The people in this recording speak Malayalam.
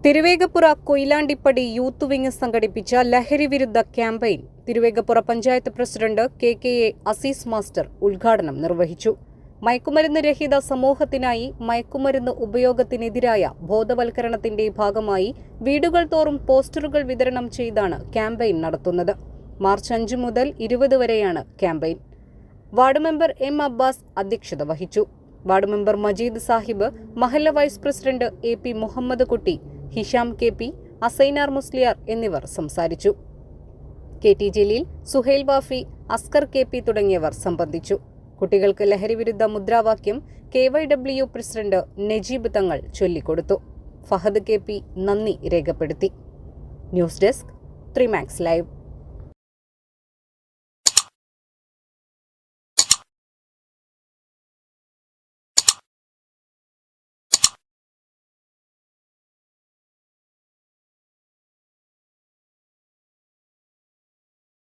തിരുവേഗപ്പുറ കൊയിലാണ്ടിപ്പടി യൂത്ത് വിംഗ് സംഘടിപ്പിച്ച ലഹരി വിരുദ്ധ campaign Thiruvegappura panchayat president K A. Azeez master ഉദ്ഘാടനം നിർവഹിച്ചു. മയക്കുമരുന്ന് രഹിത സമൂഹത്തിനായി മയക്കുമരുന്ന് ഉപയോഗത്തിനെതിരായ ബോധവൽക്കരണത്തിന്റെ ഭാഗമായി വീടുകൾ തോറും പോസ്റ്ററുകൾ വിതരണം ചെയ്താണ് ക്യാമ്പയിൻ നടത്തുന്നത്. മാർച്ച് 5 മുതൽ 20 വരെയാണ് campaign. Ward member M. Abbas അധ്യക്ഷത വഹിച്ചു. വാർഡ് മെമ്പർ മജീദ് സാഹിബ്, മഹല്ല vice president A P. Muhammad Kutty, Hisham K P, Asainar Musliyar എന്നിവർ സംസാരിച്ചു. കെ.ടി. ജലീൽ, സുഹൈൽ വാഫി, അസ്കർ കെ.പി തുടങ്ങിയവർ സംബന്ധിച്ചു. കുട്ടികൾക്ക് ലഹരിവിരുദ്ധ മുദ്രാവാക്യം KYW പ്രസിഡന്റ് നജീബ് തങ്ങൾ ചൊല്ലിക്കൊടുത്തു. ഫഹദ് കെ.പി നന്ദി രേഖപ്പെടുത്തി. News desk 3 Max Live.